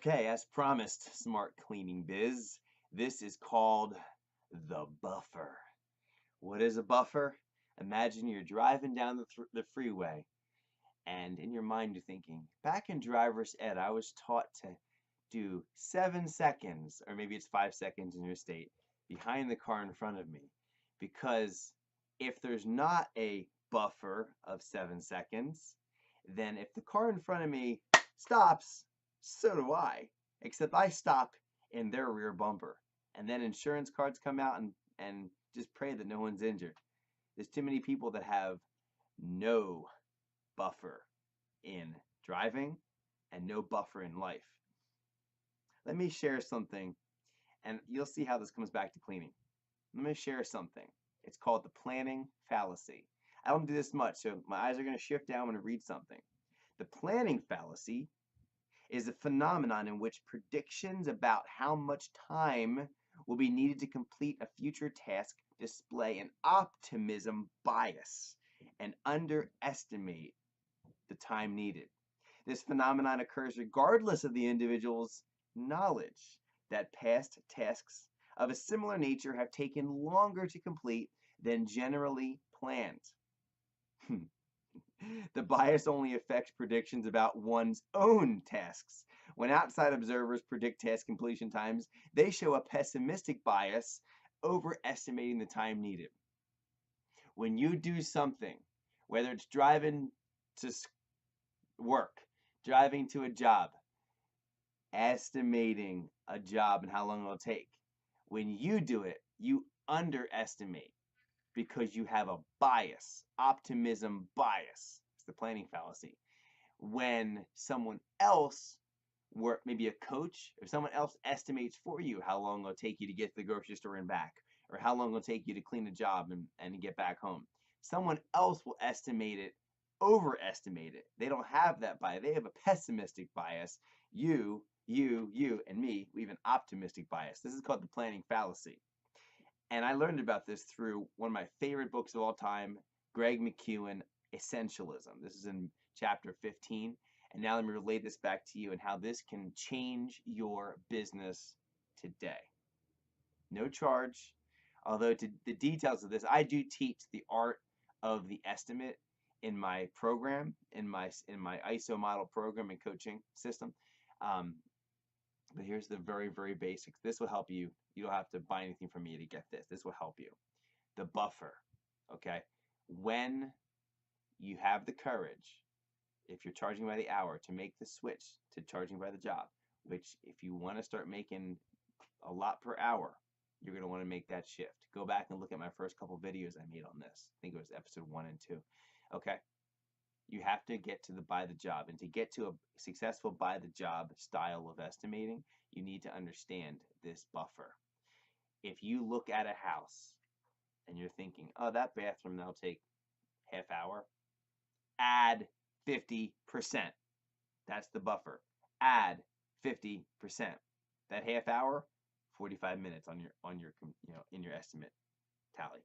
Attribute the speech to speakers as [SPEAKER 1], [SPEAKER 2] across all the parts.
[SPEAKER 1] Okay, as promised, smart cleaning biz, this is called the buffer. What is a buffer? Imagine you're driving down the freeway, and in your mind you're thinking, back in driver's ed, I was taught to do 7 seconds, or maybe it's 5 seconds in your state, behind the car in front of me. Because if there's not a buffer of 7 seconds, then if the car in front of me stops, so do I. Except I stop in their rear bumper. And then insurance cards come out and just pray that no one's injured. There's too many people that have no buffer in driving and no buffer in life. Let me share something, and you'll see how this comes back to cleaning. Let me share something. It's called the planning fallacy. I don't do this much, so my eyes are going to shift down. I'm going to read something. The planning fallacy is a phenomenon in which predictions about how much time will be needed to complete a future task display an optimism bias and underestimate the time needed. This phenomenon occurs regardless of the individual's knowledge that past tasks of a similar nature have taken longer to complete than generally planned. The bias only affects predictions about one's own tasks. When outside observers predict task completion times, they show a pessimistic bias, overestimating the time needed. When you do something, whether it's driving to work, driving to a job, estimating a job and how long it'll take, when you do it, you underestimate because you have a bias, optimism bias. It's the planning fallacy. When someone else, maybe a coach or someone else, estimates for you how long it'll take you to get to the grocery store and back, or how long it'll take you to clean a job and get back home, someone else will estimate it, overestimate it. They don't have that bias. They have a pessimistic bias. You, and me, we have an optimistic bias. This is called the planning fallacy. And I learned about this through one of my favorite books of all time, Greg McKeown, Essentialism. This is in chapter 15. And now let me relate this back to you and how this can change your business today. No charge. Although to the details of this, I do teach the art of the estimate in my program, in my ISO model program and coaching system. But here's the very, very basics. This will help you. You don't have to buy anything from me to get this. This will help you. The buffer, okay? When you have the courage, if you're charging by the hour, to make the switch to charging by the job, which if you want to start making a lot per hour, you're going to want to make that shift. Go back and look at my first couple videos I made on this. I think it was episode 1 and 2. Okay? You have to get to the by the job. And to get to a successful by the job style of estimating, you need to understand this buffer. If you look at a house and you're thinking, oh, that bathroom, that'll take half hour, add 50%. That's the buffer. Add 50%. That half hour, 45 minutes on your in your estimate tally.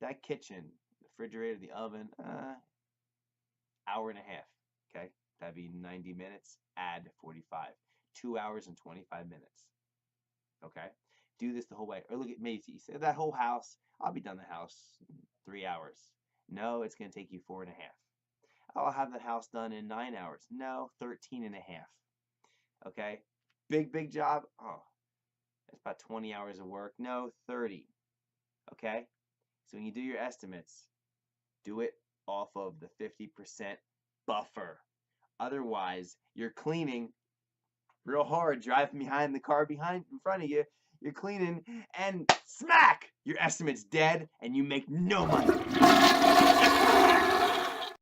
[SPEAKER 1] That kitchen, the refrigerator, the oven, hour and a half. Okay, that'd be 90 minutes. Add 45. 2 hours and 25 minutes. Okay, do this the whole way. Or look at Macy's. That whole house, I'll be done the house in 3 hours. No, it's going to take you 4.5. I'll have the house done in 9 hours. No, 13.5. Okay, big job. Oh, that's about 20 hours of work. No, 30. Okay, so when you do your estimates, do it off of the 50% buffer. Otherwise, you're cleaning real hard, driving behind the car in front of you. You're cleaning, and smack! Your estimate's dead, and you make no money.